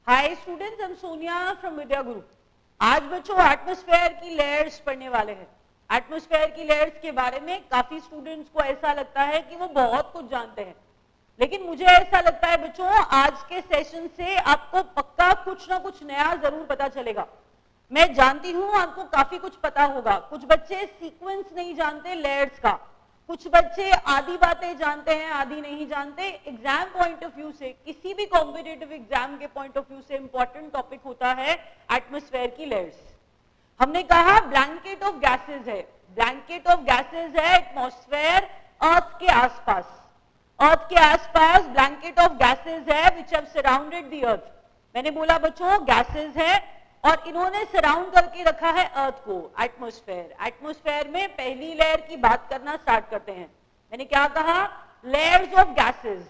Hi students, I am Sonia from media group. आज बच्चों atmosphere की लेयर्स पढ़ने वाले हैं। एटमॉस्फेयर की लेयर्स के बारे में काफी स्टूडेंट्स को ऐसा लगता है कि वो बहुत कुछ जानते हैं, लेकिन मुझे ऐसा लगता है बच्चों आज के सेशन से आपको पक्का कुछ ना कुछ नया जरूर पता चलेगा। मैं जानती हूं आपको काफी कुछ पता होगा। कुछ बच्चे सीक्वेंस नहीं जानते लेयर्स का, कुछ बच्चे आधी बातें जानते हैं, आधी नहीं जानते। एग्जाम पॉइंट ऑफ व्यू से, किसी भी कॉम्पिटिटिव एग्जाम के पॉइंट ऑफ व्यू से इंपॉर्टेंट टॉपिक होता है एटमॉस्फेयर की लेयर्स। हमने कहा ब्लैंकेट ऑफ गैसेस है, ब्लैंकेट ऑफ गैसेस है एटमॉस्फेयर अर्थ के आसपास। अर्थ के आसपास ब्लैंकेट ऑफ गैसेस है which have surrounded the earth. मैंने बोला बच्चों गैसेस है और इन्होंने सराउंड करके रखा है अर्थ को, एटमॉस्फेयर। एटमॉस्फेयर में पहली लेयर की बात करना स्टार्ट करते हैं। मैंने क्या कहा? लेयर्स ऑफ गैसेस,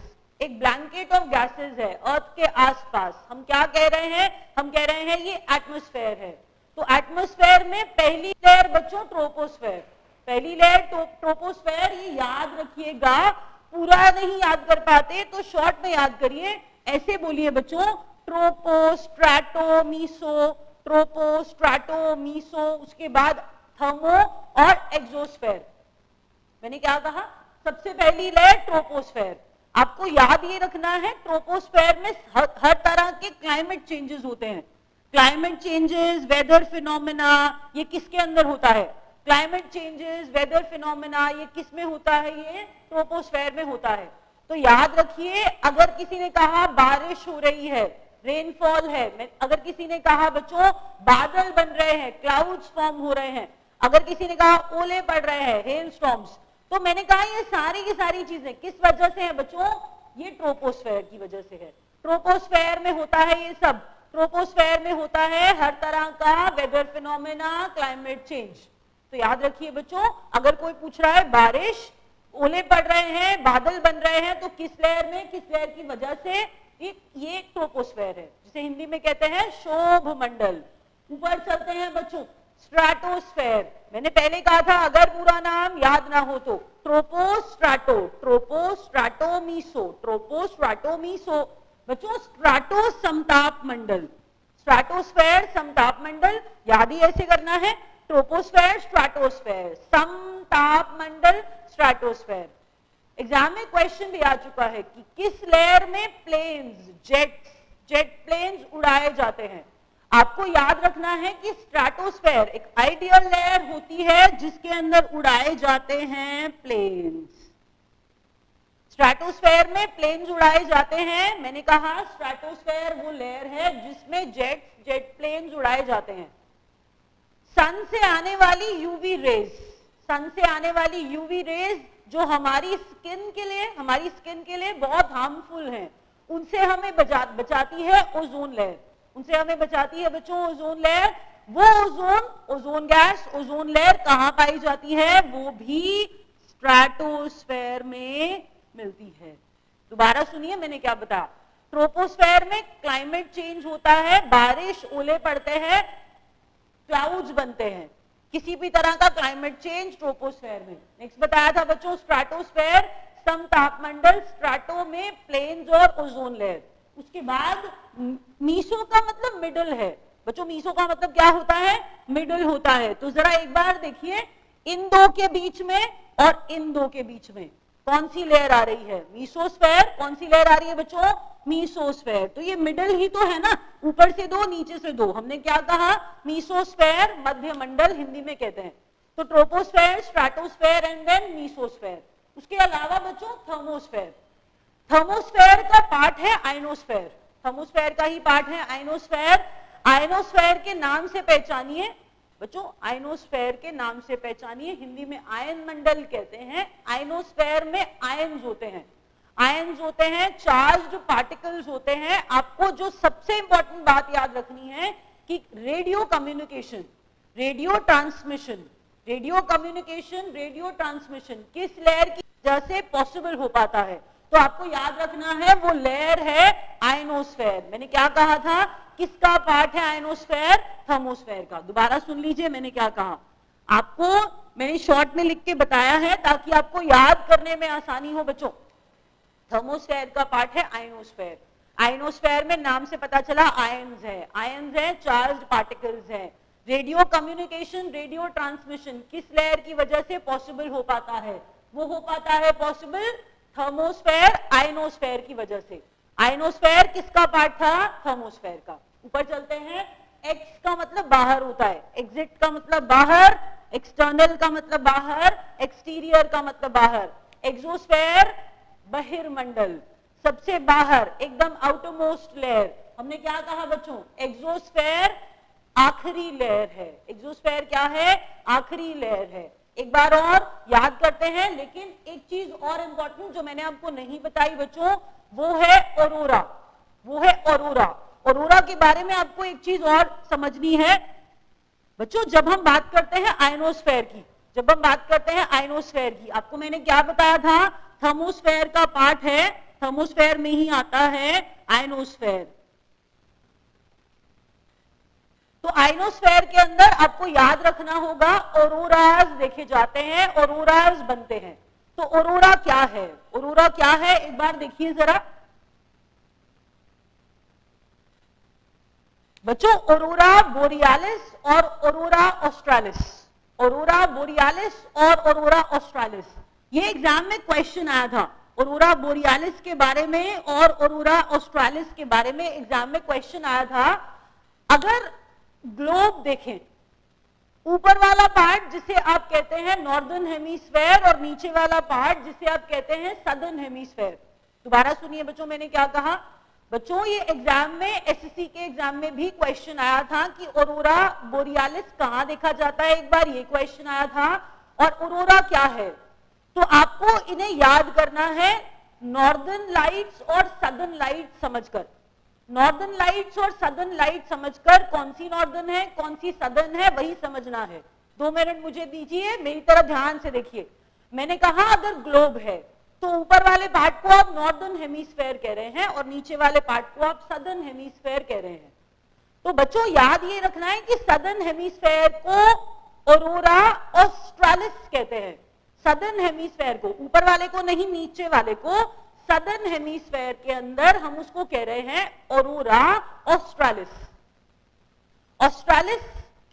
एक ब्लैंकेट ऑफ गैसेस है अर्थ के आसपास। हम क्या कह रहे हैं? हम कह रहे हैं ये एटमॉस्फेयर है। तो एटमॉस्फेयर में पहली लेयर बच्चों ट्रोपोस्फेयर, पहली लेयर ट्रोपोस्फेयर। ये याद रखिएगा, पूरा नहीं याद कर पाते तो शॉर्ट में याद करिए। ऐसे बोलिए बच्चों, tropo, strato, meso, tropo, strato, meso, उसके बाद थर्मो और एक्सोस्फेयर। मैंने क्या कहा? सबसे पहली लेयर ट्रोपोस्फेयर। आपको याद ये रखना है ट्रोपोस्फेयर में हर तरह के क्लाइमेट चेंजेस होते हैं। क्लाइमेट चेंजेस, वेदर फिनोमेना, ये किसके अंदर होता है? क्लाइमेट चेंजेस, वेदर फिनोमेना, ये किस में होता है? ये ट्रोपोस्फेयर में होता है। तो याद रखिए, अगर किसी ने कहा बारिश हो रही है, रेनफॉल है, अगर किसी ने कहा बच्चों बादल बन रहे हैं, क्लाउड्स फॉर्म हो रहे हैं, अगर किसी ने कहा ओले पड़ रहे हैं, हेल स्टॉर्म्स, तो मैंने कहा ये सारी की सारी चीजें किस वजह से है बच्चों? ये ट्रोपोस्फेयर की वजह से है। ट्रोपोस्फेयर में होता है ये सब। ट्रोपोस्फेयर में होता है हर तरह का वेदर फिनोमेना, क्लाइमेट चेंज। तो याद रखिए बच्चों, अगर कोई पूछ रहा है बारिश, ओले पड़ रहे हैं, बादल बन रहे हैं, तो किस लेयर में, किस लेयर की वजह से? ये ट्रोपोस्फेयर है, जिसे हिंदी में कहते हैं शोभ मंडल। ऊपर चलते हैं बच्चों, स्ट्रैटोस्फेयर। मैंने पहले कहा था अगर पूरा नाम याद ना हो तो tropo, strato, tropo, strato, meso, tropo, strato, meso. बच्चों स्ट्रैटो समताप मंडल, स्ट्रैटोस्फेयर समताप मंडल, याद ही ऐसे करना है। ट्रोपोस्फेयर, स्ट्रैटोस्फेयर, समताप मंडल, स्ट्रैटोस्फेयर। एग्जाम में क्वेश्चन भी आ चुका है कि किस लेयर में प्लेन्स, जेट प्लेन्स उड़ाए जाते हैं। आपको याद रखना है कि स्ट्रैटोस्फेयर एक आइडियल लेयर होती है जिसके अंदर उड़ाए जाते हैं प्लेन्स। स्ट्रैटोस्फेयर में प्लेन्स उड़ाए जाते हैं। मैंने कहा स्ट्रैटोस्फेयर वो लेयर है जिसमें जेट प्लेन्स उड़ाए जाते हैं। सन से आने वाली यूवी रेज, सन से आने वाली यूवी रेज जो हमारी स्किन के लिए बहुत हार्मफुल हैं, उनसे हमें बचाती है ओजोन लेयर। उनसे हमें बचाती है बच्चों ओजोन लेयर। वो ओजोन गैस, ओजोन लेयर कहां पाई जाती है? वो भी स्ट्रैटोस्फेयर में मिलती है। दोबारा सुनिए मैंने क्या बताया। ट्रोपोस्फेयर में क्लाइमेट चेंज होता है, बारिश, ओले पड़ते हैं, क्लाउड्स बनते हैं, किसी भी तरह का क्लाइमेट चेंज ट्रोपोस्फेयर में। नेक्स्ट बताया था बच्चों स्ट्रैटोस्फेयर समतापमंडल, स्ट्रैटो में प्लेन्स और ओजोन लेयर। उसके बाद मीसो का मतलब मिडल है बच्चों। मीसो का मतलब क्या होता है? मिडल होता है। तो जरा एक बार देखिए, इन दो के बीच में और इन दो के बीच में कौन सी लेयर आ रही है? मीसोस्फेयर। कौन सी लेयर आ रही है बच्चों? मीसोस्फेयर। तो ये मिडल ही तो है ना, ऊपर से दो नीचे से दो। हमने क्या कहा? मीसोस्फेयर, मध्य मंडल हिंदी में कहते हैं। तो ट्रोपोस्फेयर, स्ट्रैटोस्फेयर एंड देन मीसोस्फेयर। उसके अलावा बच्चों थर्मोस्फेयर। थर्मोस्फेयर का पार्ट है आयनोस्फेयर। थर्मोस्फेयर का ही पार्ट है आयनोस्फेयर। आयनोस्फेयर के नाम से पहचानिए बच्चों, आयनोस्फेयर के नाम से पहचानिए। हिंदी में आयन मंडल कहते हैं। आयनोस्फेयर में आयन्स होते हैं, आयन्स होते हैं, चार्ज्ड पार्टिकल्स होते हैं। आपको जो सबसे इंपॉर्टेंट बात याद रखनी है कि radio communication, radio transmission, radio communication, radio transmission किस लेयर की वजह से पॉसिबल हो पाता है? तो आपको याद रखना है वो लेयर है आयनोस्फेयर। मैंने क्या कहा था? किसका पार्ट है आयनोस्फेयर? थर्मोस्फेयर का। दोबारा सुन लीजिए मैंने क्या कहा। आपको मैंने शॉर्ट में लिख के बताया है ताकि आपको याद करने में आसानी हो बच्चों। थर्मोस्फेयर का पार्ट है आयनोस्फेयर। आयनोस्फेयर में नाम से पता चला आयन्स है, चार्ज्ड पार्टिकल्स है। रेडियो कम्युनिकेशन, रेडियो ट्रांसमिशन किस लेयर की वजह से पॉसिबल हो पाता है? वो हो पाता है पॉसिबल थर्मोस्फेयर, आयनोस्फेयर की वजह से। आयनोस्फेयर किसका पार्ट था? थर्मोस्फेयर का। ऊपर चलते हैं। एक्स का मतलब बाहर होता है, एग्जिट का मतलब बाहर, एक्सटर्नल का मतलब बाहर, एक्सटीरियर का मतलब बाहर। एक्सोस्फेयर बहिर्मंडल, सबसे बाहर, एकदम आउटरमोस्ट लेयर। हमने क्या कहा बच्चों? एक्सोस्फेयर आखिरी लेयर है। एक्सोस्फेयर क्या है? आखिरी लेयर है। एक बार और याद करते हैं, लेकिन एक चीज और इंपॉर्टेंट जो मैंने आपको नहीं बताई बच्चों, वो है ऑरोरा। वो है ऑरोरा। ऑरोरा के बारे में आपको एक चीज और समझनी है बच्चों। जब हम बात करते हैं आयनोस्फेयर की, जब हम बात करते हैं आयनोस्फेयर की, आपको मैंने क्या बताया था? थर्मोस्फेयर का पार्ट है, थर्मोस्फेयर में ही आता है आयनोस्फेयर। तो आयनोस्फेयर के अंदर आपको याद रखना होगा ऑरोराज देखे जाते हैं, ऑरोराज बनते हैं। तो ऑरोरा क्या है? ऑरोरा क्या है एक बार देखिए जरा बच्चों। ऑरोरा बोरियालिस और ऑरोरा ऑस्ट्रालिस, ऑरोरा बोरियालिस और ऑरोरा ऑस्ट्रालिस, ये एग्जाम में क्वेश्चन आया था। ऑरोरा बोरियालिस के बारे में और ऑरोरा ऑस्ट्रालिस के बारे में एग्जाम में क्वेश्चन आया था। अगर ग्लोब देखें, ऊपर वाला पार्ट जिसे आप कहते हैं नॉर्दर्न हेमिस्फेयर और नीचे वाला पार्ट जिसे आप कहते हैं सदर्न हेमिस्फेयर। दोबारा सुनिए बच्चों, मैंने क्या कहा बच्चों? ये एग्जाम में, एसएससी के एग्जाम में भी क्वेश्चन आया था कि ऑरोरा बोरियालिस कहां देखा जाता है। एक बार ये क्वेश्चन आया था। और ऑरोरा क्या है? तो आपको इन्हें याद करना है नॉर्दर्न लाइट्स और सदर्न लाइट्स समझकर। नॉर्दर्न लाइट्स और सदर्न लाइट समझकर, कौन सी नॉर्दर्न है कौन सी सदर्न है वही समझना है। 2 मिनट मुझे दीजिए, मेरी तरफ ध्यान से देखिए। मैंने कहा अगर ग्लोब है तो ऊपर वाले पार्ट को आप नॉर्दर्न हेमिस्फेयर कह रहे हैं और नीचे वाले पार्ट को आप सदर्न हेमिस्फेयर कह रहे हैं। तो बच्चों याद ये रखना है कि सदर्न हेमिस्फेयर को ऑरोरा ऑस्ट्रालिस कहते हैं। सदर्न हेमिस्फेयर को, ऊपर वाले को नहीं, नीचे वाले को, सदर्न हेमिस्फेयर के अंदर हम उसको कह रहे हैं ऑरोरा ऑस्ट्रालिस। ऑस्ट्रालिस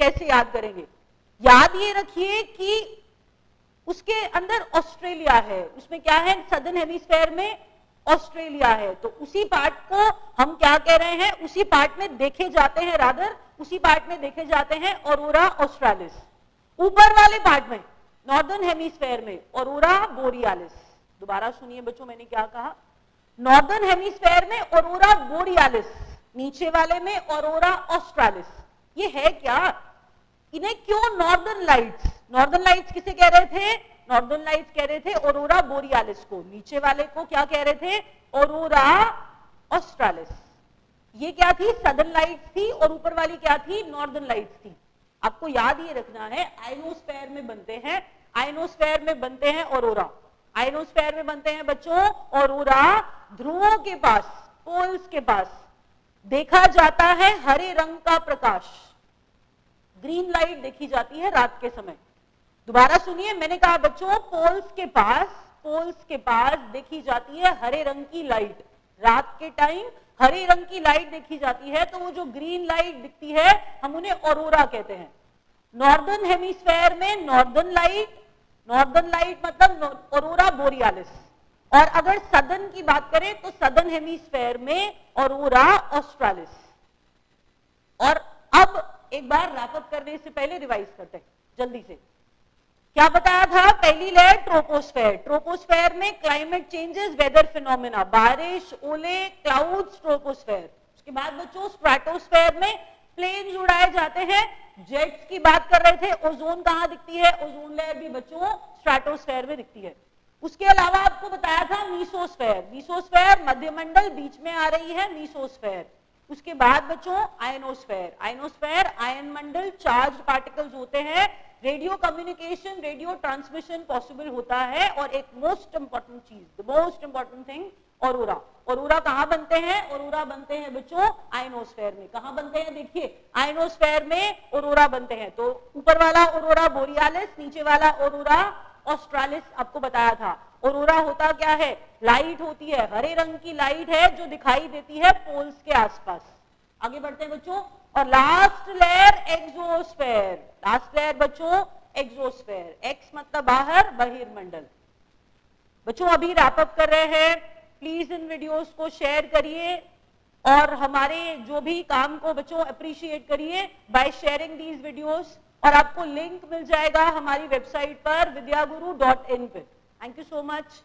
कैसे याद करेंगे? याद ये रखिए कि उसके अंदर ऑस्ट्रेलिया है। उसमें क्या है? सदर्न हेमिस्फेयर में ऑस्ट्रेलिया है। तो उसी पार्ट को हम क्या कह रहे हैं? उसी पार्ट में देखे जाते हैं, रादर उसी पार्ट में देखे जाते हैं ऑरोरा ऑस्ट्रालिस। ऊपर वाले पार्ट में नॉर्दर्न हेमिस्फेयर में ऑरोरा बोरियालिस। दोबारा सुनिए बच्चों, मैंने क्या कहा? नॉर्दर्न हेमिस्फेयर में ऑरोरा बोरियालिस, नीचे वाले में ऑरोरा ऑस्ट्रालिस। ये है क्या? इन्हें क्यों नॉर्दर्न लाइट्स? नॉर्दर्न लाइट्स किसे कह रहे थे? नॉर्दर्न लाइट्स कह रहे थे ऑरोरा बोरियालिस को। नीचे वाले को क्या कह रहे थे? ऑरोरा ऑस्ट्रालिस। ये क्या थी? सदर्न लाइट्स थी और ऊपर वाली क्या थी? नॉर्दर्न लाइट्स थी। आपको याद ये रखना है आयनोस्फेयर में बनते हैं, आयनोस्फेयर में बनते हैं ऑरोरा। आयनोस्फेयर में बनते हैं बच्चों ऑरोरा। ध्रुवों के पास, पोल्स के पास देखा जाता है हरे रंग का प्रकाश, ग्रीन लाइट देखी जाती है रात के समय। दोबारा सुनिए, मैंने कहा बच्चों पोल्स के पास देखी जाती है हरे रंग की लाइट। रात के टाइम हरे रंग की लाइट देखी जाती है, तो वो जो ग्रीन लाइट दिखती है हम उन्हें ऑरोरा कहते हैं। नॉर्दर्न हेमिस्फेयर में नॉर्दर्न लाइट मतलब ऑरोरा बोरियालिस। और अगर सदर्न की बात करें तो सदर्न हेमिस्फेयर में ऑरोरा ऑस्ट्रालिस। और अब एक बार रैपअप करने से पहले रिवाइज करते हैं जल्दी से। क्या बताया था? पहली लेयर ट्रोपोस्फेयर। ट्रोपोस्फेयर में क्लाइमेट चेंजेस, वेदर फिनोमेना, बारिश, ओले, क्लाउड्स, ट्रोपोस्फेयर। उसके बाद बच्चों स्ट्रेटोस्फेयर में प्लेन्स उड़ाए जाते हैं। जेट्स की बात कर रहे थे। ओजोन कहां दिखती है? ओजोन लेयर भी बच्चों स्ट्रेटोस्फेयर में दिखती है। उसके अलावा आपको बताया था मीसोस्फेयर। मीसोस्फेयर मध्यमंडल बीच में आ रही है, मीसोस्फेयर। उसके बाद बच्चों आयनोस्फेयर। आयनोस्फेयर आयन मंडल, चार्ज पार्टिकल्स होते हैं। Radio communication, radio transmission possible होता है। और एक मोस्ट इंपॉर्टेंट चीज, the most important thing, aurora. Aurora कहां बनते हैं? ऑरोरा बनते हैं बच्चों आयनोस्फेयर में। कहां बनते हैं? देखिए आयनोस्फेयर में ऑरोरा बनते हैं। तो ऊपर वाला ऑरोरा बोरियालिस, नीचे वाला ऑरोरा ऑस्ट्रालिस आपको बताया था। ऑरोरा होता क्या है? लाइट होती है, हरे रंग की लाइट है जो दिखाई देती है पोल्स के आसपास। आगे बढ़ते हैं बच्चों। और last layer exosphere. Last layer बच्चों एक्सोस्फेयर। एक्स मतलब बाहर, बहिर्मंडल। बच्चों अभी रैप अप कर रहे हैं, प्लीज इन वीडियोस को शेयर करिए और हमारे जो भी काम को बच्चों अप्रिशिएट करिए बाय शेयरिंग दीज वीडियोस। और आपको लिंक मिल जाएगा हमारी वेबसाइट पर vidyaguru.in पे। Thank you so much.